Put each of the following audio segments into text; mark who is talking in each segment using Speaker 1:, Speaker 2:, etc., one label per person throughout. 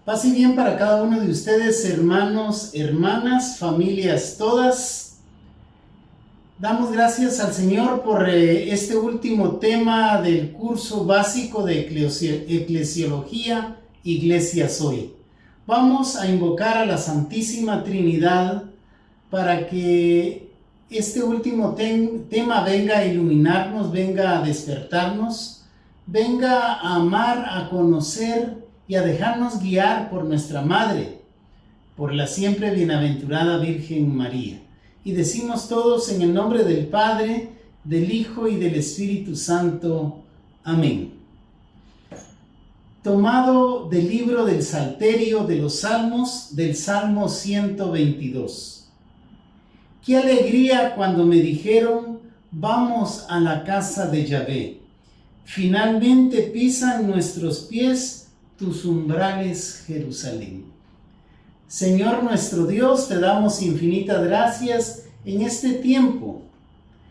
Speaker 1: Paz y bien para cada uno de ustedes, hermanos, hermanas, familias todas. Damos gracias al Señor por este último tema del curso básico de Eclesiología, Iglesia Soy. Vamos a invocar a la Santísima Trinidad para que este último tema venga a iluminarnos, venga a despertarnos, venga a amar, a conocer y a dejarnos guiar por nuestra Madre, por la siempre bienaventurada Virgen María. Y decimos todos en el nombre del Padre, del Hijo y del Espíritu Santo. Amén. Tomado del libro del Salterio de los Salmos, del Salmo 122. Qué alegría cuando me dijeron, vamos a la casa de Yahvé. Finalmente pisan nuestros pies tus umbrales, Jerusalén. Señor nuestro Dios, te damos infinitas gracias en este tiempo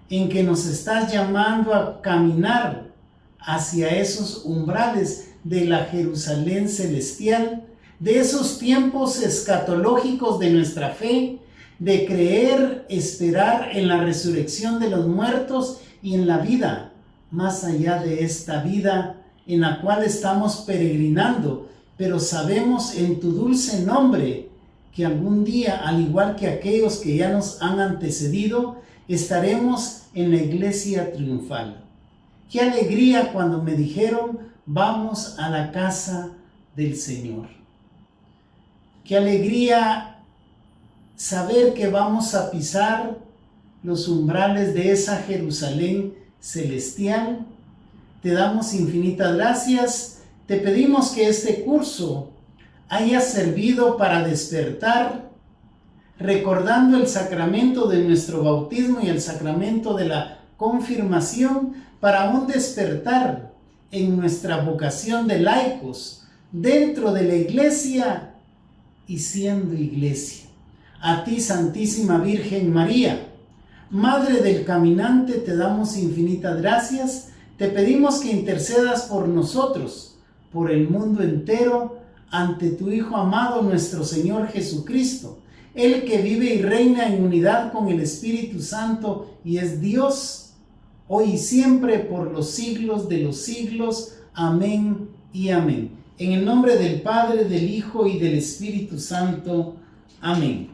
Speaker 1: en que nos estás llamando a caminar hacia esos umbrales de la Jerusalén celestial, de esos tiempos escatológicos de nuestra fe, de creer, esperar en la resurrección de los muertos y en la vida más allá de esta vida en la cual estamos peregrinando, pero sabemos en tu dulce nombre que algún día, al igual que aquellos que ya nos han antecedido, estaremos en la iglesia triunfal. Qué alegría cuando me dijeron, vamos a la casa del Señor. Qué alegría saber que vamos a pisar los umbrales de esa Jerusalén celestial. Te damos infinitas gracias. Te pedimos que este curso haya servido para despertar, recordando el sacramento de nuestro bautismo y el sacramento de la confirmación, para un despertar en nuestra vocación de laicos dentro de la iglesia y siendo iglesia. A ti, Santísima Virgen María, Madre del caminante, te damos infinitas gracias. Te pedimos que intercedas por nosotros, por el mundo entero, ante tu Hijo amado, nuestro Señor Jesucristo, el que vive y reina en unidad con el Espíritu Santo y es Dios, hoy y siempre, por los siglos de los siglos. Amén y amén. En el nombre del Padre, del Hijo y del Espíritu Santo. Amén.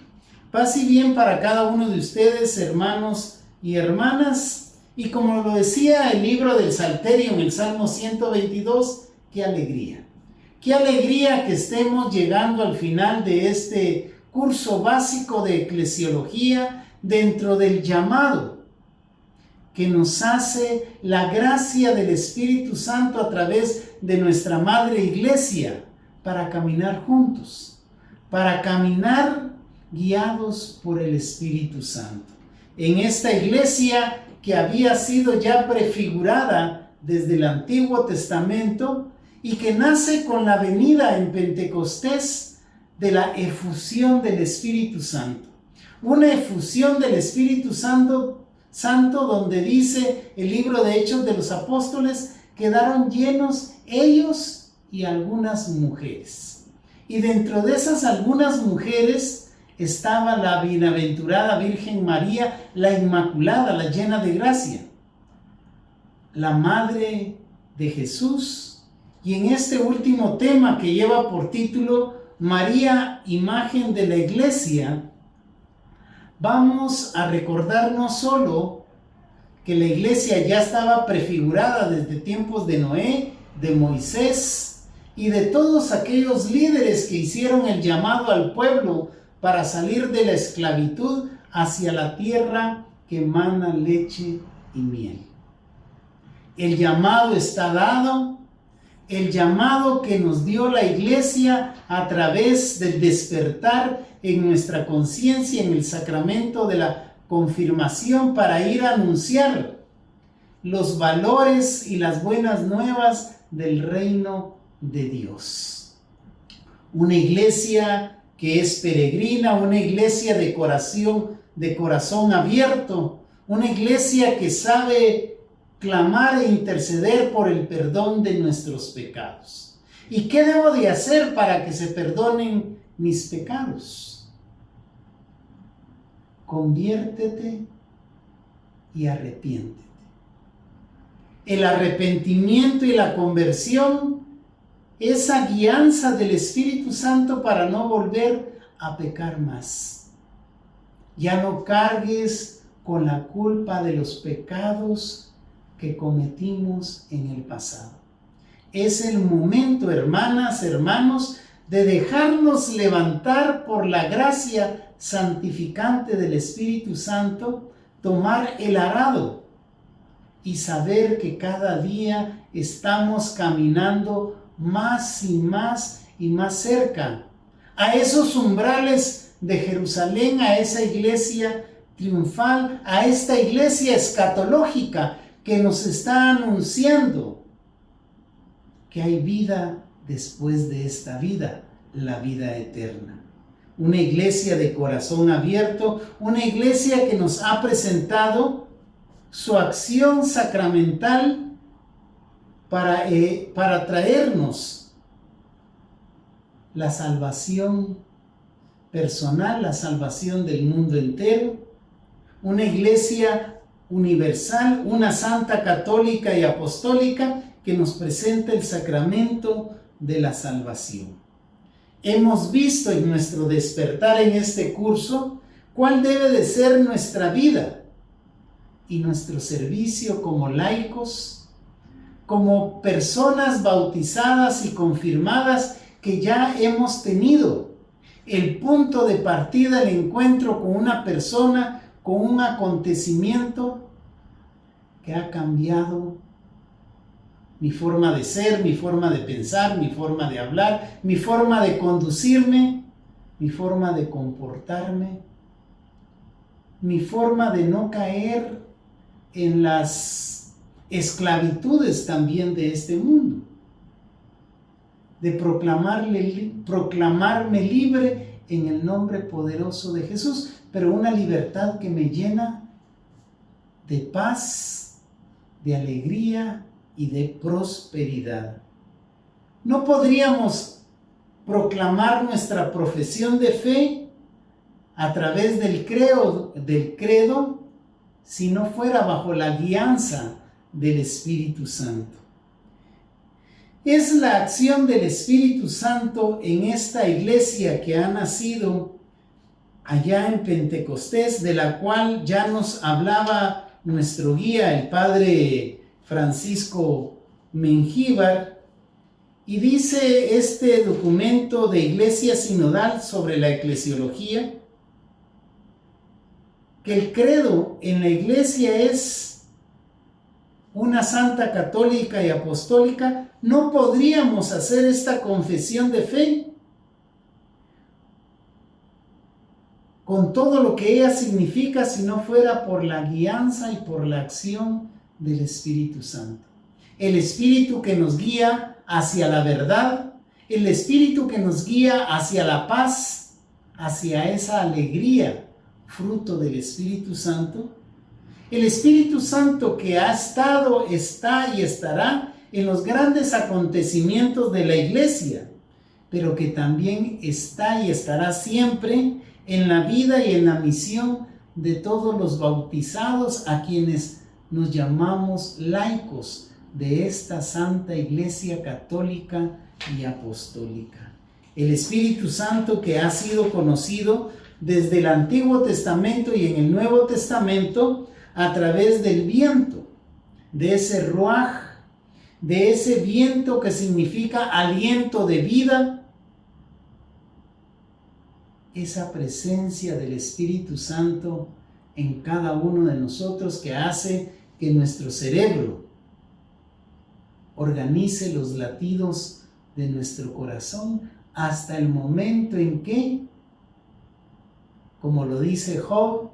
Speaker 1: Paz y bien para cada uno de ustedes, hermanos y hermanas. Y como lo decía el libro del Salterio en el Salmo 122, qué alegría. Qué alegría que estemos llegando al final de este curso básico de eclesiología dentro del llamado que nos hace la gracia del Espíritu Santo a través de nuestra Madre Iglesia para caminar juntos, para caminar guiados por el Espíritu Santo. En esta iglesia que había sido ya prefigurada desde el Antiguo Testamento y que nace con la venida en Pentecostés de la efusión del Espíritu Santo. Una efusión del Espíritu Santo donde dice el libro de Hechos de los Apóstoles, quedaron llenos ellos y algunas mujeres. Y dentro de esas algunas mujeres estaba la bienaventurada Virgen María, la Inmaculada, la llena de gracia, la Madre de Jesús. Y en este último tema que lleva por título María, imagen de la Iglesia, vamos a recordar no solo que la Iglesia ya estaba prefigurada desde tiempos de Noé, de Moisés y de todos aquellos líderes que hicieron el llamado al pueblo para salir de la esclavitud hacia la tierra que emana leche y miel. El llamado está dado, el llamado que nos dio la Iglesia a través del despertar en nuestra conciencia en el sacramento de la confirmación para ir a anunciar los valores y las buenas nuevas del reino de Dios. Una iglesia que es peregrina, una iglesia de corazón abierto, una iglesia que sabe clamar e interceder por el perdón de nuestros pecados. ¿Y qué debo de hacer para que se perdonen mis pecados? Conviértete y arrepiéntete. El arrepentimiento y la conversión, esa guianza del Espíritu Santo para no volver a pecar más. Ya no cargues con la culpa de los pecados que cometimos en el pasado. Es el momento, hermanas, hermanos, de dejarnos levantar por la gracia santificante del Espíritu Santo, tomar el arado y saber que cada día estamos caminando más y más y más cerca a esos umbrales de Jerusalén, a esa iglesia triunfal, a esta iglesia escatológica que nos está anunciando que hay vida después de esta vida, la vida eterna. Una iglesia de corazón abierto, una iglesia que nos ha presentado su acción sacramental para traernos la salvación personal, la salvación del mundo entero. Una iglesia universal, una santa católica y apostólica que nos presenta el sacramento de la salvación. Hemos visto en nuestro despertar en este curso cuál debe de ser nuestra vida y nuestro servicio como laicos, como personas bautizadas y confirmadas que ya hemos tenido el punto de partida, el encuentro con una persona, con un acontecimiento que ha cambiado mi forma de ser, mi forma de pensar, mi forma de hablar, mi forma de conducirme, mi forma de comportarme, mi forma de no caer en las esclavitudes también de este mundo, de proclamarme libre en el nombre poderoso de Jesús, pero una libertad que me llena de paz, de alegría y de prosperidad. No podríamos proclamar nuestra profesión de fe a través del credo si no fuera bajo la guianza del Espíritu Santo. Es la acción del Espíritu Santo en esta iglesia que ha nacido allá en Pentecostés, de la cual ya nos hablaba nuestro guía, el Padre Francisco Mengíbar, y dice este documento de Iglesia Sinodal sobre la eclesiología que el credo en la iglesia es una santa católica y apostólica. No podríamos hacer esta confesión de fe con todo lo que ella significa si no fuera por la guianza y por la acción del Espíritu Santo. El Espíritu que nos guía hacia la verdad, el Espíritu que nos guía hacia la paz, hacia esa alegría, fruto del Espíritu Santo. El Espíritu Santo que ha estado, está y estará en los grandes acontecimientos de la iglesia, pero que también está y estará siempre en la vida y en la misión de todos los bautizados, a quienes nos llamamos laicos de esta Santa Iglesia Católica y Apostólica. El Espíritu Santo que ha sido conocido desde el Antiguo Testamento y en el Nuevo Testamento a través del viento, de ese ruaj, de ese viento que significa aliento de vida, esa presencia del Espíritu Santo en cada uno de nosotros que hace que nuestro cerebro organice los latidos de nuestro corazón hasta el momento en que, como lo dice Job,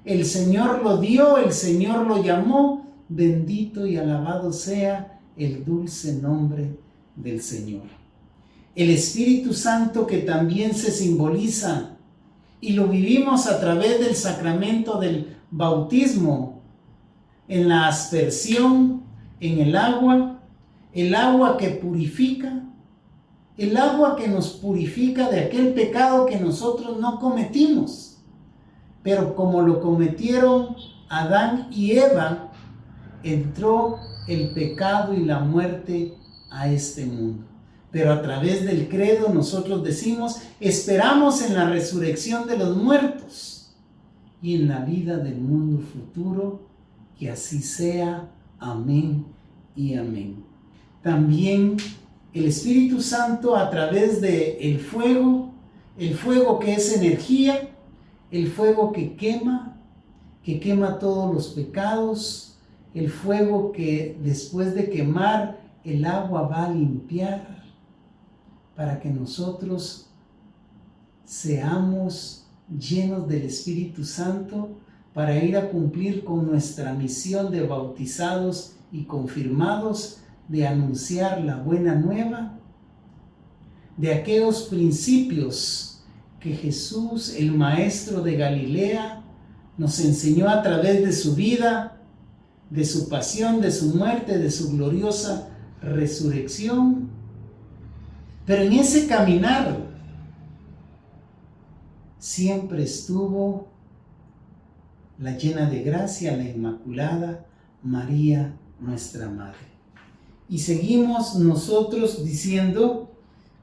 Speaker 1: el Señor lo dio, el Señor lo llamó, bendito y alabado sea el dulce nombre del Señor. El Espíritu Santo que también se simboliza y lo vivimos a través del sacramento del bautismo, en la aspersión en el agua que purifica, el agua que nos purifica de aquel pecado que nosotros no cometimos. Pero como lo cometieron Adán y Eva, entró el pecado y la muerte a este mundo. Pero a través del credo nosotros decimos, esperamos en la resurrección de los muertos y en la vida del mundo futuro, que así sea. Amén y amén. También el Espíritu Santo, a través del fuego, el fuego que es energía, el fuego que quema todos los pecados, el fuego que después de quemar el agua va a limpiar, para que nosotros seamos llenos del Espíritu Santo para ir a cumplir con nuestra misión de bautizados y confirmados, de anunciar la buena nueva, de aquellos principios que Jesús, el Maestro de Galilea, nos enseñó a través de su vida, de su pasión, de su muerte, de su gloriosa resurrección. Pero en ese caminar siempre estuvo la llena de gracia, la Inmaculada María, nuestra Madre. Y seguimos nosotros diciendo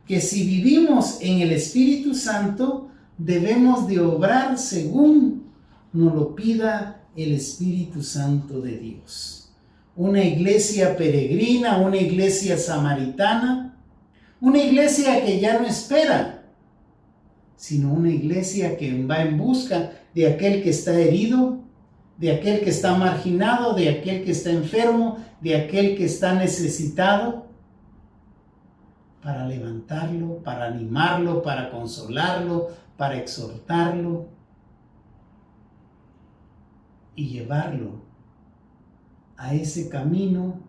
Speaker 1: que si vivimos en el Espíritu Santo, debemos de obrar según nos lo pida el Espíritu Santo de Dios. Una iglesia peregrina, una iglesia samaritana, una iglesia que ya no espera, sino una iglesia que va en busca de aquel que está herido, de aquel que está marginado, de aquel que está enfermo, de aquel que está necesitado, para levantarlo, para animarlo, para consolarlo, para exhortarlo y llevarlo a ese camino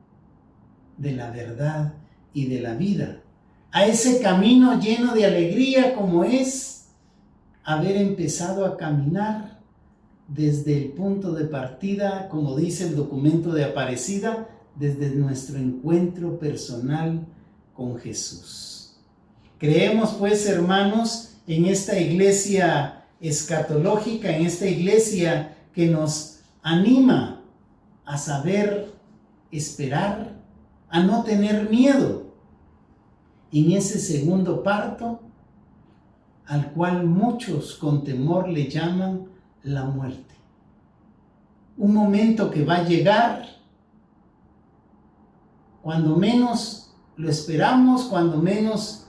Speaker 1: de la verdad y de la vida, a ese camino lleno de alegría como es haber empezado a caminar desde el punto de partida, como dice el documento de Aparecida, desde nuestro encuentro personal con Jesús. Creemos pues, hermanos, en esta iglesia escatológica, en esta iglesia que nos anima a saber esperar, a no tener miedo en ese segundo parto, al cual muchos con temor le llaman la muerte. Un momento que va a llegar cuando menos lo esperamos, cuando menos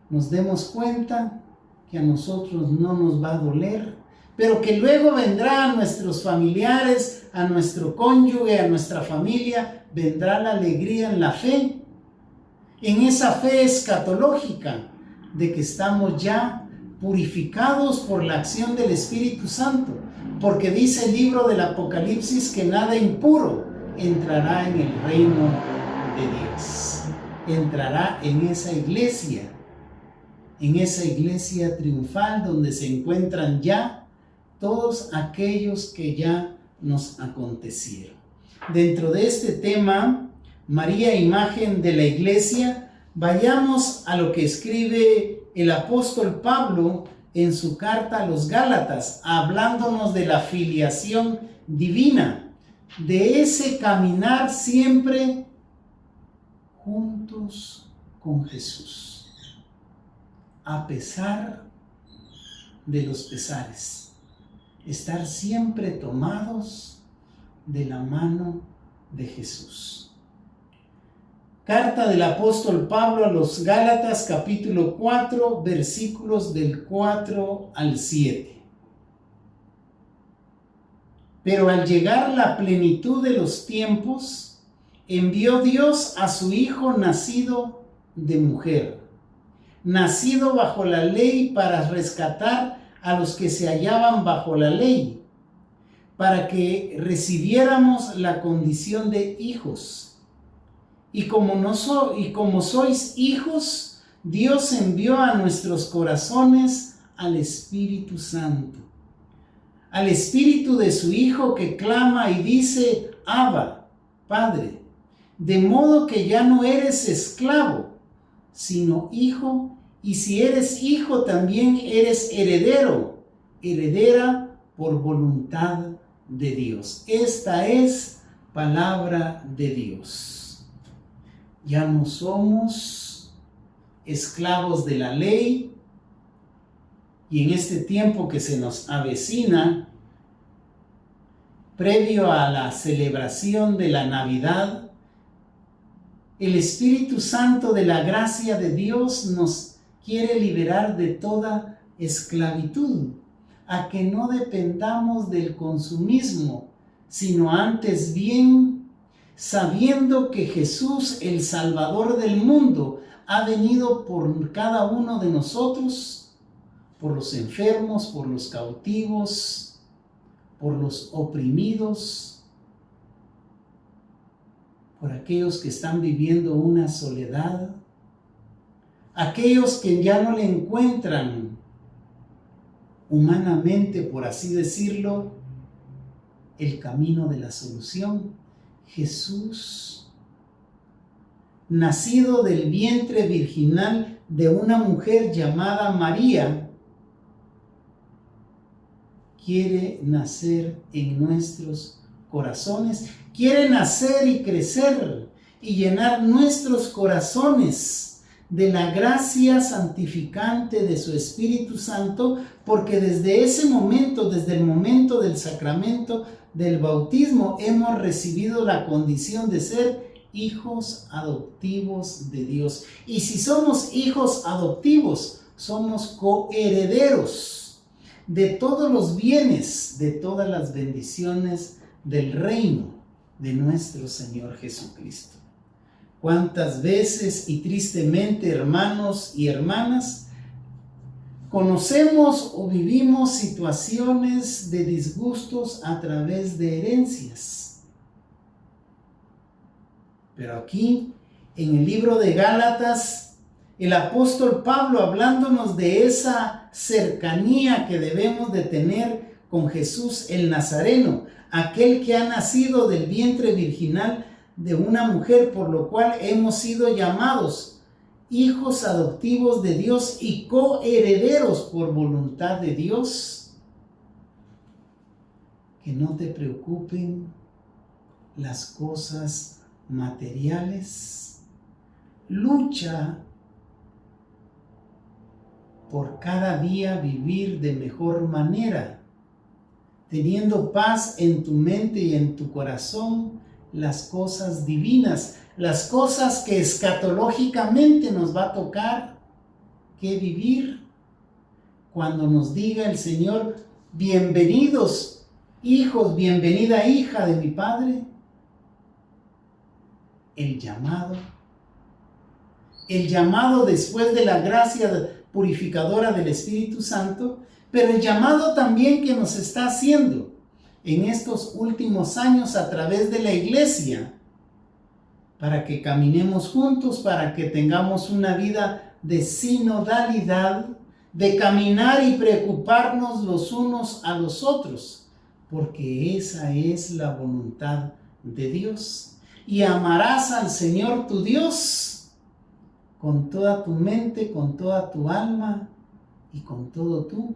Speaker 1: nos demos cuenta que a nosotros no nos va a doler, pero que luego vendrá a nuestros familiares, a nuestro cónyuge, a nuestra familia, vendrá la alegría en la fe, en esa fe escatológica de que estamos ya purificados por la acción del Espíritu Santo, porque dice el libro del Apocalipsis que nada impuro entrará en el reino de Dios, entrará en esa iglesia triunfal donde se encuentran ya todos aquellos que ya nos acontecieron. Dentro de este tema, María, imagen de la iglesia, vayamos a lo que escribe el apóstol Pablo en su carta a los Gálatas, hablándonos de la filiación divina, de ese caminar siempre juntos con Jesús, a pesar de los pesares, estar siempre tomados de la mano de Jesús. Carta del apóstol Pablo a los Gálatas, capítulo 4, versículos del 4 al 7. Pero al llegar la plenitud de los tiempos, envió Dios a su Hijo nacido de mujer, nacido bajo la ley, para rescatar a los que se hallaban bajo la ley, para que recibiéramos la condición de hijos. Y como sois hijos, Dios envió a nuestros corazones al Espíritu Santo, al Espíritu de su Hijo que clama y dice: Abba, Padre. De modo que ya no eres esclavo, sino hijo, y si eres hijo también eres heredero, heredera por voluntad de Dios. Esta es palabra de Dios. Ya no somos esclavos de la ley, y en este tiempo que se nos avecina, previo a la celebración de la Navidad, el Espíritu Santo de la gracia de Dios nos quiere liberar de toda esclavitud, a que no dependamos del consumismo, sino antes bien, sabiendo que Jesús, el Salvador del mundo, ha venido por cada uno de nosotros, por los enfermos, por los cautivos, por los oprimidos, por aquellos que están viviendo una soledad, aquellos que ya no le encuentran humanamente, por así decirlo, el camino de la solución. Jesús, nacido del vientre virginal de una mujer llamada María, quiere nacer en nuestros corazones, quiere nacer y crecer y llenar nuestros corazones de la gracia santificante de su Espíritu Santo, porque desde ese momento, desde el momento del sacramento del bautismo, hemos recibido la condición de ser hijos adoptivos de Dios. Y si somos hijos adoptivos, somos coherederos de todos los bienes, de todas las bendiciones del reino de nuestro Señor Jesucristo. ¿Cuántas veces y tristemente, hermanos y hermanas, conocemos o vivimos situaciones de disgustos a través de herencias? Pero aquí, en el libro de Gálatas, el apóstol Pablo, hablándonos de esa cercanía que debemos de tener con Jesús el Nazareno, aquel que ha nacido del vientre virginal de una mujer, por lo cual hemos sido llamados hijos adoptivos de Dios y coherederos por voluntad de Dios. Que no te preocupen las cosas materiales. Lucha por cada día vivir de mejor manera, teniendo paz en tu mente y en tu corazón, las cosas divinas, las cosas que escatológicamente nos va a tocar que vivir cuando nos diga el Señor: bienvenidos hijos, bienvenida hija de mi Padre. El llamado después de la gracia purificadora del Espíritu Santo, pero el llamado también que nos está haciendo en estos últimos años a través de la iglesia, para que caminemos juntos, para que tengamos una vida de sinodalidad, de caminar y preocuparnos los unos a los otros, porque esa es la voluntad de Dios. Y amarás al Señor tu Dios con toda tu mente, con toda tu alma y con todo tu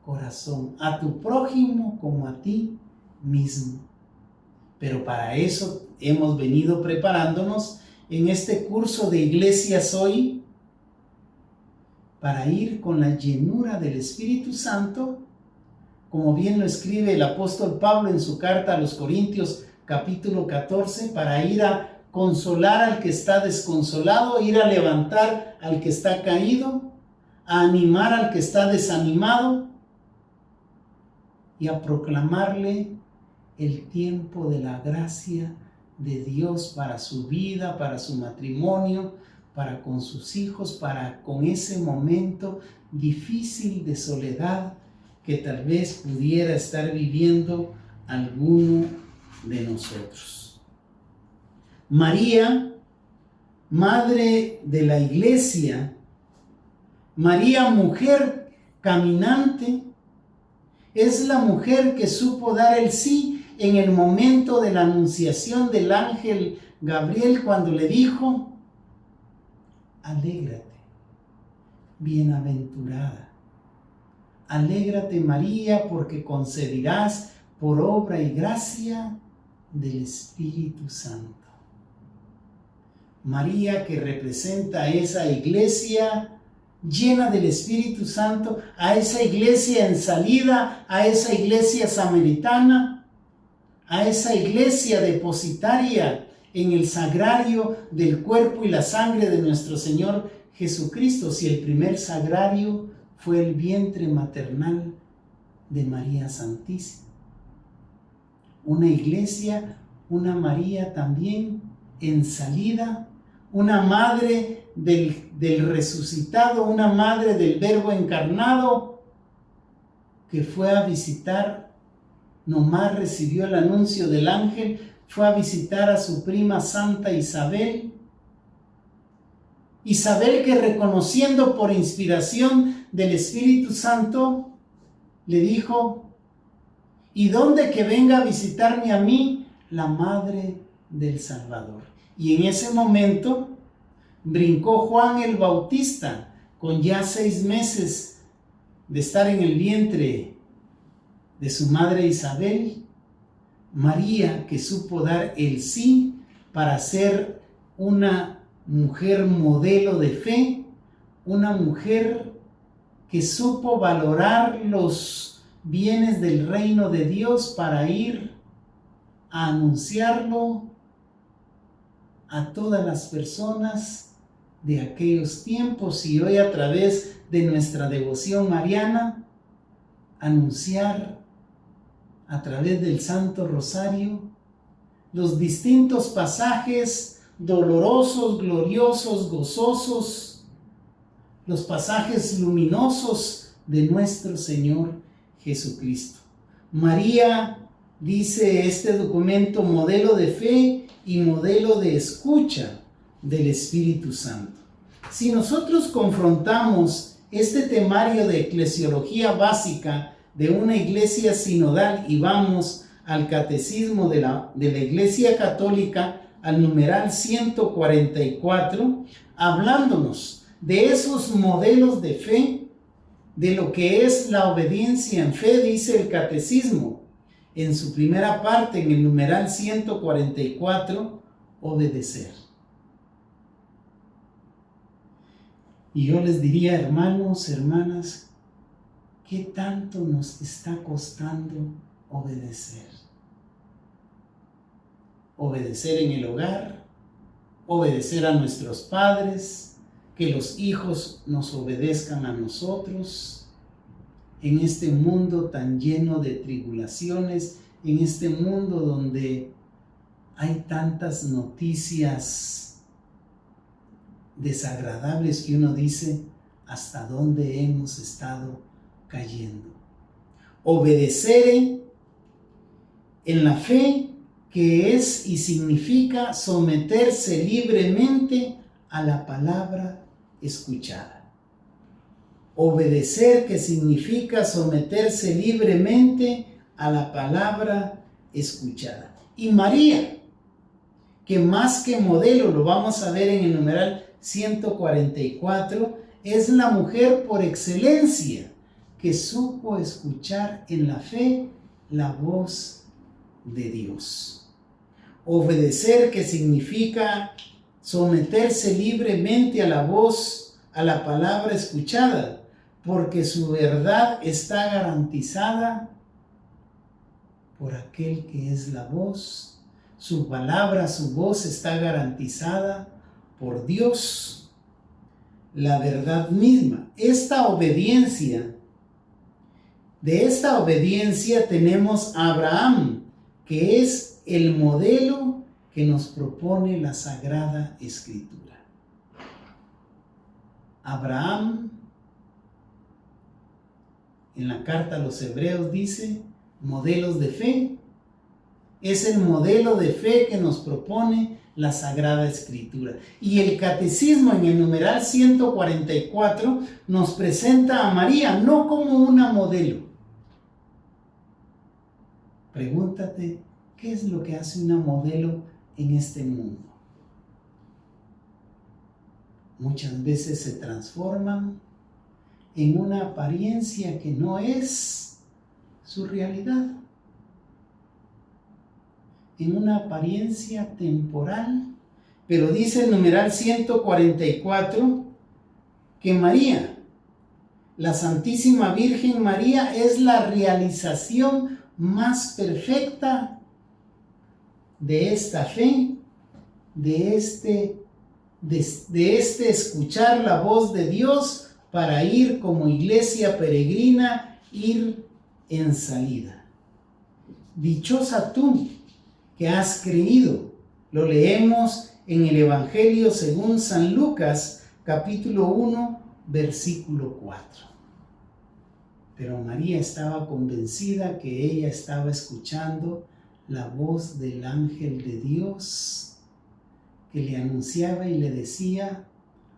Speaker 1: corazón, a tu prójimo como a ti mismo. Pero para eso hemos venido preparándonos en este curso de Iglesias Hoy, para ir con la llenura del Espíritu Santo, como bien lo escribe el apóstol Pablo en su carta a los Corintios capítulo 14, para ir a consolar al que está desconsolado, ir a levantar al que está caído, a animar al que está desanimado y a proclamarle el tiempo de la gracia de Dios para su vida, para su matrimonio, para con sus hijos, para con ese momento difícil de soledad que tal vez pudiera estar viviendo alguno de nosotros. María, madre de la iglesia, María, mujer caminante, es la mujer que supo dar el sí en el momento de la anunciación del ángel Gabriel, cuando le dijo: alégrate, bienaventurada. Alégrate, María, porque concebirás por obra y gracia del Espíritu Santo. María, que representa a esa iglesia llena del Espíritu Santo, a esa iglesia en salida, a esa iglesia samaritana, a esa iglesia depositaria en el sagrario del cuerpo y la sangre de nuestro Señor Jesucristo. Si el primer sagrario fue el vientre maternal de María Santísima. Una iglesia, una María también en salida, una madre del resucitado, una madre del Verbo encarnado, que fue a visitar, nomás recibió el anuncio del ángel, fue a visitar a su prima Santa Isabel. Isabel, que reconociendo por inspiración del Espíritu Santo, le dijo: ¿y dónde que venga a visitarme a mí la Madre del Salvador? Y en ese momento brincó Juan el Bautista, con ya 6 meses de estar en el vientre de su madre Isabel. María, que supo dar el sí para ser una mujer modelo de fe, una mujer que supo valorar los bienes del reino de Dios para ir a anunciarlo a todas las personas de aquellos tiempos, y hoy, a través de nuestra devoción mariana, anunciar a través del Santo Rosario los distintos pasajes dolorosos, gloriosos, gozosos, los pasajes luminosos de nuestro Señor Jesucristo. María, dice este documento, modelo de fe y modelo de escucha del Espíritu Santo. Si nosotros confrontamos este temario de eclesiología básica de una iglesia sinodal y vamos al catecismo de la Iglesia Católica, al numeral 144, hablándonos de esos modelos de fe, de lo que es la obediencia en fe, dice el catecismo en su primera parte, en el numeral 144, obedecer. Y yo les diría, hermanos, hermanas, ¿qué tanto nos está costando obedecer? Obedecer en el hogar, obedecer a nuestros padres, que los hijos nos obedezcan a nosotros, en este mundo tan lleno de tribulaciones, en este mundo donde hay tantas noticias desagradables que uno dice, ¿hasta dónde hemos estado cayendo? Obedecer en la fe, que es y significa someterse libremente a la palabra escuchada. Obedecer, que significa someterse libremente a la palabra escuchada. Y María, que más que modelo, lo vamos a ver en el numeral 144, es la mujer por excelencia que supo escuchar en la fe la voz de Dios. Obedecer, que significa someterse libremente a la voz, a la palabra escuchada, porque su verdad está garantizada por aquel que es la voz. Su palabra, su voz está garantizada por Dios, la verdad misma. De esta obediencia tenemos a Abraham, que es el modelo que nos propone la Sagrada Escritura. Abraham, en la carta a los Hebreos dice, modelos de fe. Es el modelo de fe que nos propone la Sagrada Escritura. Y el catecismo en el numeral 144 nos presenta a María no como una modelo. Pregúntate, ¿qué es lo que hace una modelo en este mundo? muchas veces se transforman en una apariencia que no es su realidad, en una apariencia temporal. Pero dice el numeral 144 que María, la Santísima Virgen María, es la realización más perfecta de esta fe, de este escuchar la voz de Dios para ir como iglesia peregrina, ir en salida. Dichosa tú que has creído. Lo leemos en el Evangelio según San Lucas, capítulo 1, versículo 4. Pero María estaba convencida que ella estaba escuchando la voz del ángel de Dios que le anunciaba y le decía: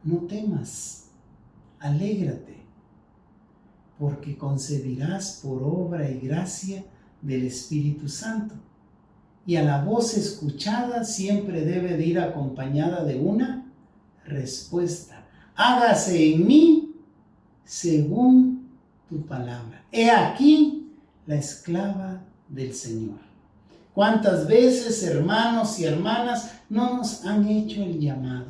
Speaker 1: no temas, alégrate, porque concebirás por obra y gracia del Espíritu Santo. Y a la voz escuchada siempre debe de ir acompañada de una respuesta. Hágase en mí según tu palabra. He aquí la esclava del Señor. ¿Cuántas veces, hermanos y hermanas, no nos han hecho el llamado?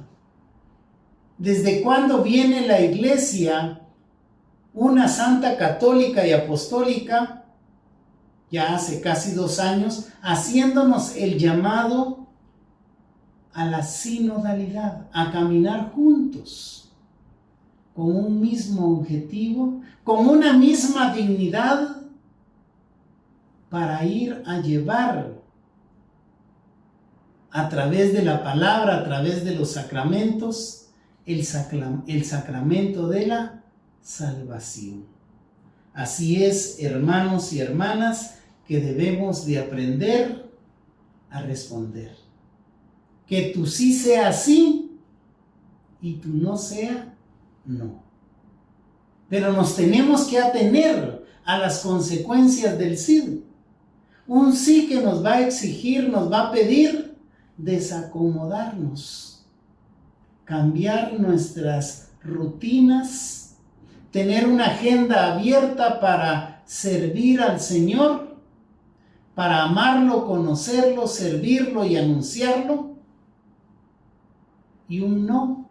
Speaker 1: ¿Desde cuándo viene la iglesia, una santa católica y apostólica, ya hace casi 2 años, haciéndonos el llamado a la sinodalidad, a caminar juntos, con un mismo objetivo, con una misma dignidad, para ir a llevar a través de la palabra, a través de los sacramentos, el sacramento de la salvación? Así es, hermanos y hermanas, que debemos de aprender a responder. Que tu sí sea sí y tu no sea no. Pero nos tenemos que atener a las consecuencias del sí. Un sí que nos va a exigir, nos va a pedir desacomodarnos, cambiar nuestras rutinas, tener una agenda abierta para servir al Señor, para amarlo, conocerlo, servirlo y anunciarlo. Y un no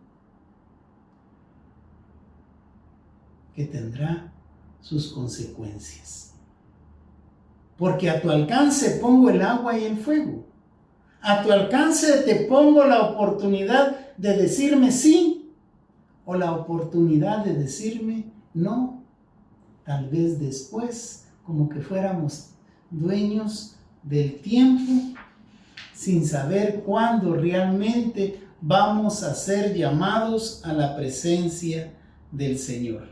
Speaker 1: que tendrá sus consecuencias. Porque a tu alcance pongo el agua y el fuego. A tu alcance te pongo la oportunidad de decirme sí o la oportunidad de decirme no. Tal vez después, como que fuéramos dueños del tiempo, sin saber cuándo realmente vamos a ser llamados a la presencia del Señor.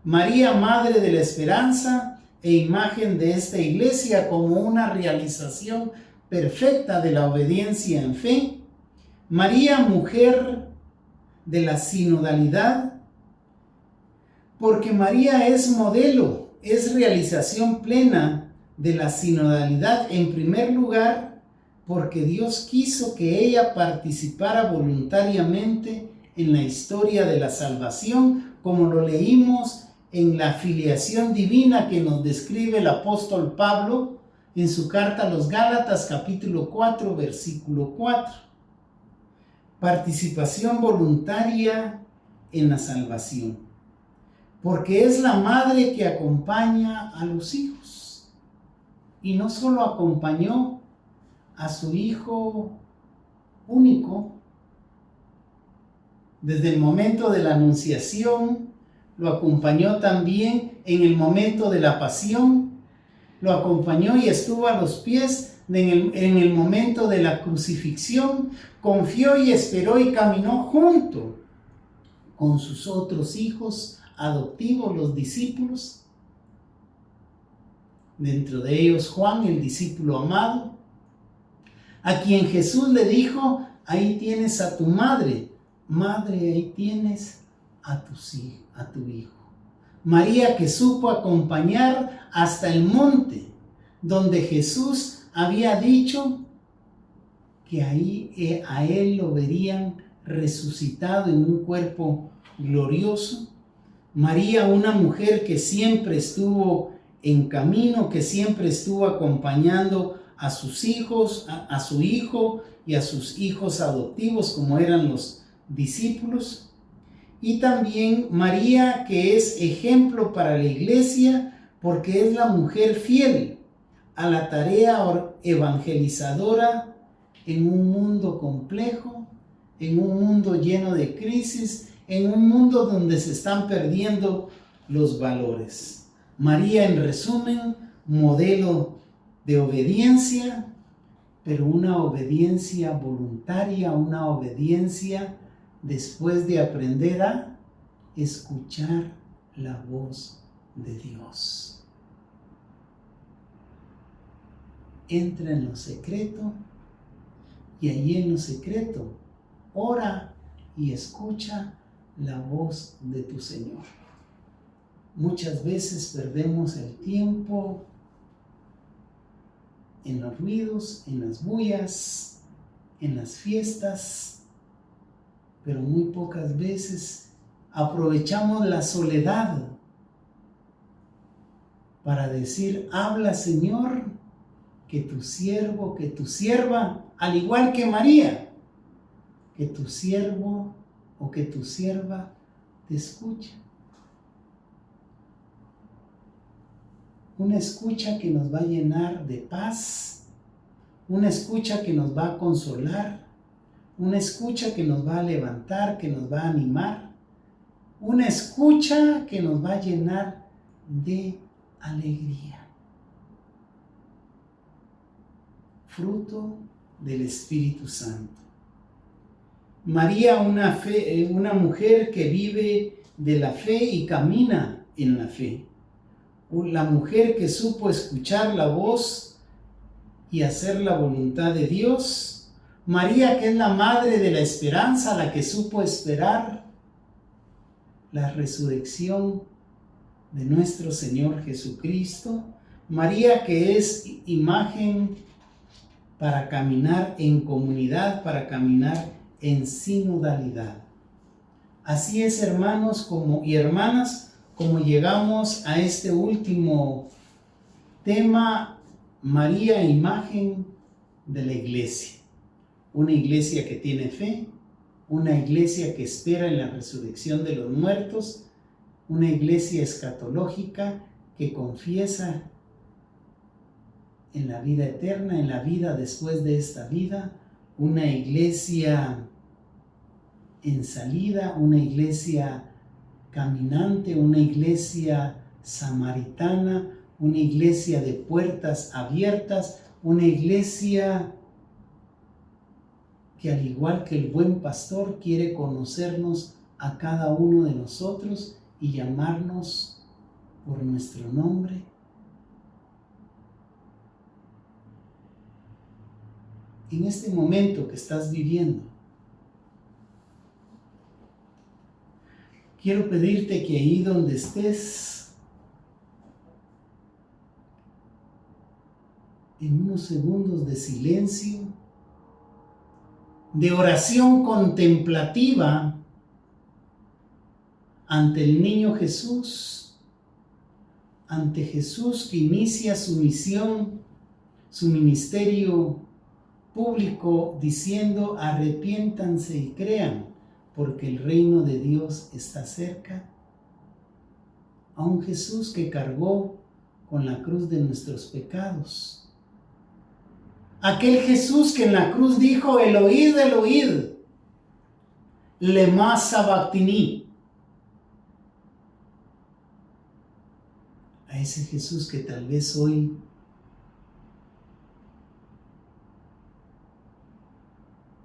Speaker 1: María, Madre de la Esperanza e imagen de esta iglesia como una realización perfecta de la obediencia en fe. María, mujer de la sinodalidad, porque María es modelo, es realización plena de la sinodalidad, en primer lugar, porque Dios quiso que ella participara voluntariamente en la historia de la salvación, como lo leímos en la filiación divina que nos describe el apóstol Pablo en su carta a los Gálatas, capítulo 4, versículo 4. Participación voluntaria en la salvación, porque es la madre que acompaña a los hijos. Y no solo acompañó a su hijo único desde el momento de la anunciación, lo acompañó también en el momento de la pasión, lo acompañó y estuvo a los pies en el momento de la crucifixión, confió y esperó y caminó junto con sus otros hijos adoptivos, los discípulos. Dentro de ellos Juan, el discípulo amado, a quien Jesús le dijo: ahí tienes a tu madre, madre, ahí tienes a tu hijo. María, que supo acompañar hasta el monte, donde Jesús había dicho que ahí a él lo verían resucitado en un cuerpo glorioso. María, una mujer que siempre estuvo en camino, que siempre estuvo acompañando a sus hijos, a su hijo y a sus hijos adoptivos, como eran los discípulos. Y también María, que es ejemplo para la iglesia, porque es la mujer fiel a la tarea evangelizadora en un mundo complejo, en un mundo lleno de crisis, en un mundo donde se están perdiendo los valores. María, en resumen, modelo de obediencia, pero una obediencia voluntaria, una obediencia después de aprender a escuchar la voz de Dios. Entra en lo secreto y allí en lo secreto ora y escucha la voz de tu Señor. Muchas veces perdemos el tiempo en los ruidos, en las bullas, en las fiestas, pero muy pocas veces aprovechamos la soledad para decir: habla, Señor, que tu siervo, que tu sierva, al igual que María, que tu siervo o que tu sierva te escucha. Una escucha que nos va a llenar de paz, una escucha que nos va a consolar, una escucha que nos va a levantar, que nos va a animar, una escucha que nos va a llenar de alegría. Fruto del Espíritu Santo. María, una mujer que vive de la fe y camina en la fe. La mujer que supo escuchar la voz y hacer la voluntad de Dios. María, que es la madre de la esperanza, la que supo esperar la resurrección de nuestro Señor Jesucristo. María, que es imagen para caminar en comunidad, para caminar en sinodalidad. Así es, hermanos y hermanas, como llegamos a este último tema, María, imagen de la iglesia. Una iglesia que tiene fe, una iglesia que espera en la resurrección de los muertos, una iglesia escatológica que confiesa en la vida eterna, en la vida después de esta vida, una iglesia en salida, una iglesia caminante, una iglesia samaritana, una iglesia de puertas abiertas, una iglesia que, al igual que el buen pastor, quiere conocernos a cada uno de nosotros y llamarnos por nuestro nombre. En este momento que estás viviendo, quiero pedirte que ahí donde estés, en unos segundos de silencio, de oración contemplativa ante el niño Jesús, ante Jesús que inicia su misión, su ministerio público, diciendo: arrepiéntanse y crean, porque el reino de Dios está cerca. A un Jesús que cargó con la cruz de nuestros pecados. Aquel Jesús que en la cruz dijo: Eloí, Eloí, lema sabactini. A ese Jesús que tal vez hoy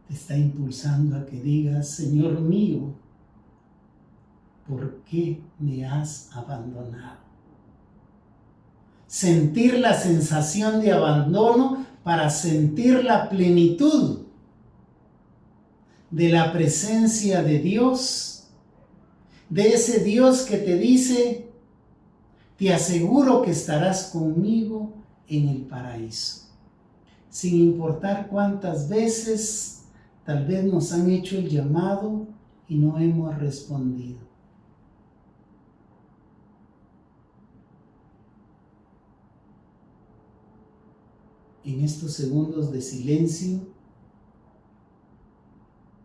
Speaker 1: te está impulsando a que digas: Señor mío, ¿por qué me has abandonado? Sentir la sensación de abandono para sentir la plenitud de la presencia de Dios, de ese Dios que te dice: te aseguro que estarás conmigo en el paraíso. Sin importar cuántas veces Tal vez nos han hecho el llamado y no hemos respondido. En estos segundos de silencio,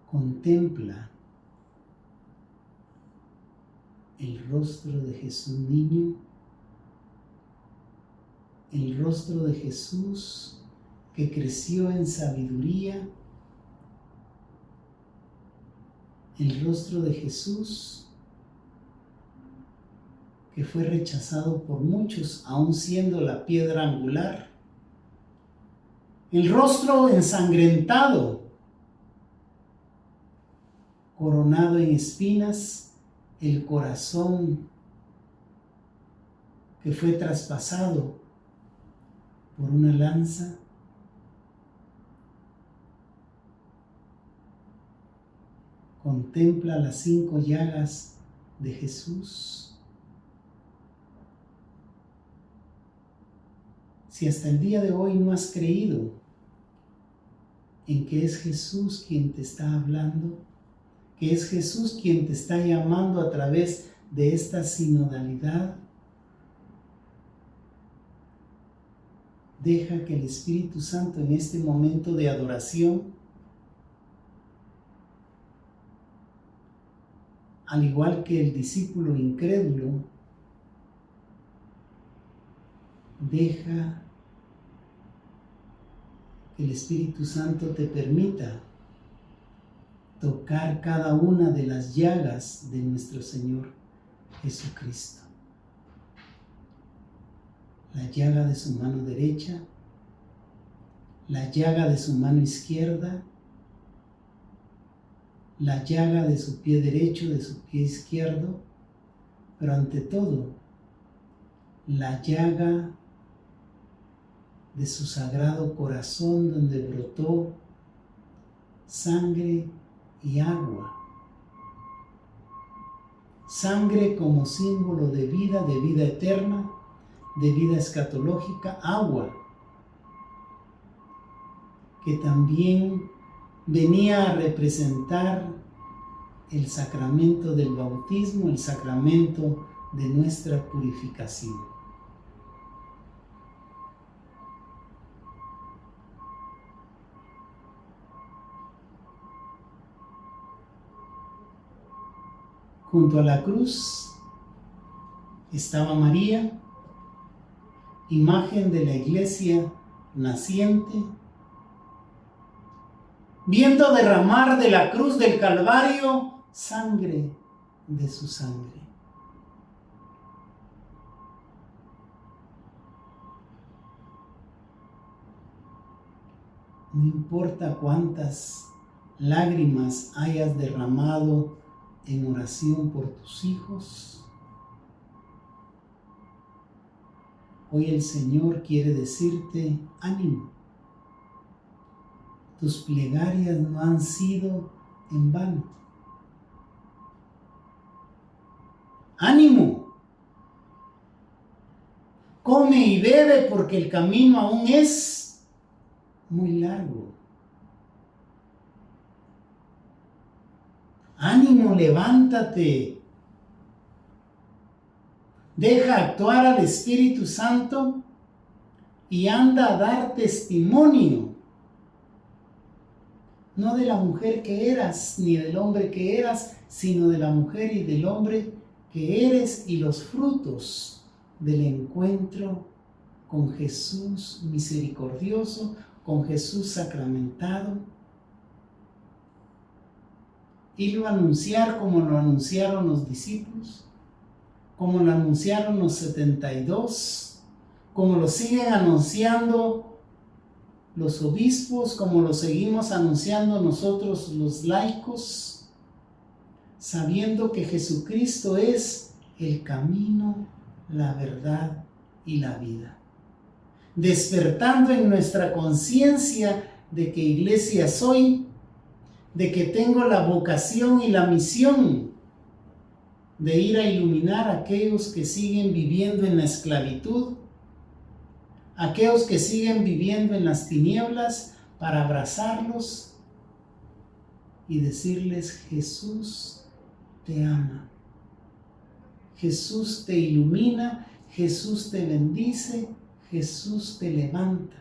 Speaker 1: contempla el rostro de Jesús niño, el rostro de Jesús que creció en sabiduría, el rostro de Jesús que fue rechazado por muchos, aun siendo la piedra angular, el rostro ensangrentado, coronado en espinas, el corazón que fue traspasado por una lanza. Contempla las 5 llagas de Jesús. Si hasta el día de hoy no has creído en que es Jesús quien te está hablando, que es Jesús quien te está llamando a través de esta sinodalidad, deja que el Espíritu Santo en este momento de adoración, al igual que el discípulo incrédulo, deja que el Espíritu Santo te permita tocar cada una de las llagas de nuestro Señor Jesucristo. La llaga de su mano derecha, la llaga de su mano izquierda, la llaga de su pie derecho, de su pie izquierdo, pero ante todo, la llaga de su sagrado corazón donde brotó sangre y agua. Sangre como símbolo de vida eterna, de vida escatológica, agua, que también venía a representar el sacramento del bautismo, el sacramento de nuestra purificación. Junto a la cruz estaba María, imagen de la iglesia naciente, viendo derramar de la cruz del Calvario sangre de su sangre. No importa cuántas lágrimas hayas derramado en oración por tus hijos, hoy el Señor quiere decirte: ánimo. Tus plegarias no han sido en vano. ¡Ánimo! Come y bebe porque el camino aún es muy largo. ¡Ánimo! Levántate. Deja actuar al Espíritu Santo y anda a dar testimonio. No de la mujer que eras, ni del hombre que eras, sino de la mujer y del hombre que eres y los frutos del encuentro con Jesús misericordioso, con Jesús sacramentado. Irlo a anunciar como lo anunciaron los discípulos, como lo anunciaron los 72, como lo siguen anunciando los obispos, como lo seguimos anunciando nosotros los laicos, sabiendo que Jesucristo es el camino, la verdad y la vida. Despertando en nuestra conciencia de que iglesia soy, de que tengo la vocación y la misión de ir a iluminar a aquellos que siguen viviendo en la esclavitud, aquellos que siguen viviendo en las tinieblas, para abrazarlos y decirles: Jesús te ama, Jesús te ilumina, Jesús te bendice, Jesús te levanta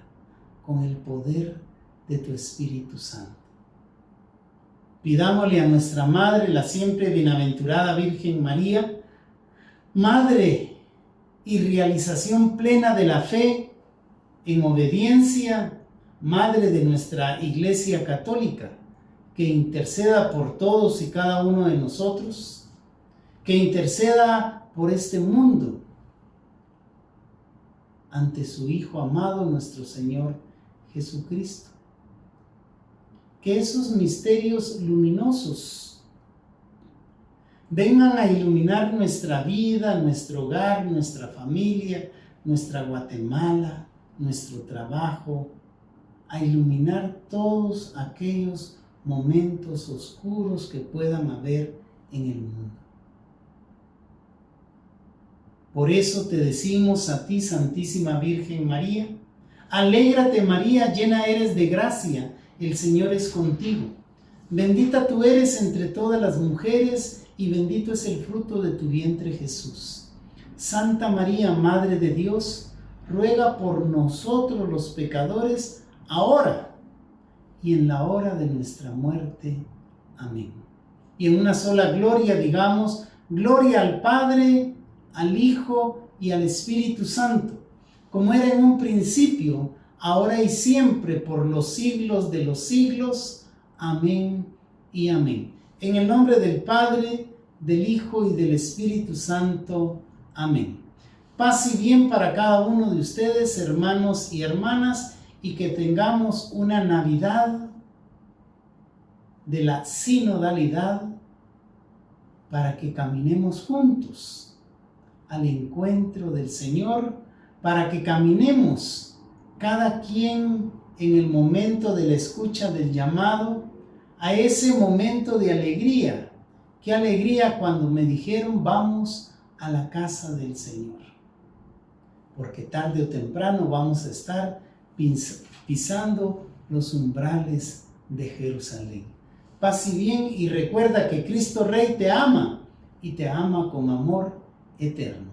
Speaker 1: con el poder de tu Espíritu Santo. Pidámosle a nuestra Madre, la siempre bienaventurada Virgen María, Madre y realización plena de la fe, en obediencia, Madre de nuestra Iglesia Católica, que interceda por todos y cada uno de nosotros, que interceda por este mundo ante su Hijo amado, nuestro Señor Jesucristo. Que esos misterios luminosos vengan a iluminar nuestra vida, nuestro hogar, nuestra familia, nuestra Guatemala, nuestro trabajo, a iluminar todos aquellos momentos oscuros que puedan haber en el mundo. Por eso te decimos a ti, Santísima Virgen María: alégrate, María, llena eres de gracia, el Señor es contigo. Bendita tú eres entre todas las mujeres, y bendito es el fruto de tu vientre, Jesús. Santa María, Madre de Dios, ruega por nosotros los pecadores, ahora y en la hora de nuestra muerte. Amén. Y en una sola gloria digamos: gloria al Padre, al Hijo y al Espíritu Santo, como era en un principio, ahora y siempre, por los siglos de los siglos. Amén y amén. En el nombre del Padre, del Hijo y del Espíritu Santo. Amén. Paz y bien para cada uno de ustedes, hermanos y hermanas, y que tengamos una Navidad de la sinodalidad, para que caminemos juntos al encuentro del Señor, para que caminemos cada quien en el momento de la escucha del llamado a ese momento de alegría. Qué alegría cuando me dijeron: vamos a la casa del Señor, porque tarde o temprano vamos a estar pisando los umbrales de Jerusalén. Paz y bien, y recuerda que Cristo Rey te ama, y te ama con amor eterno.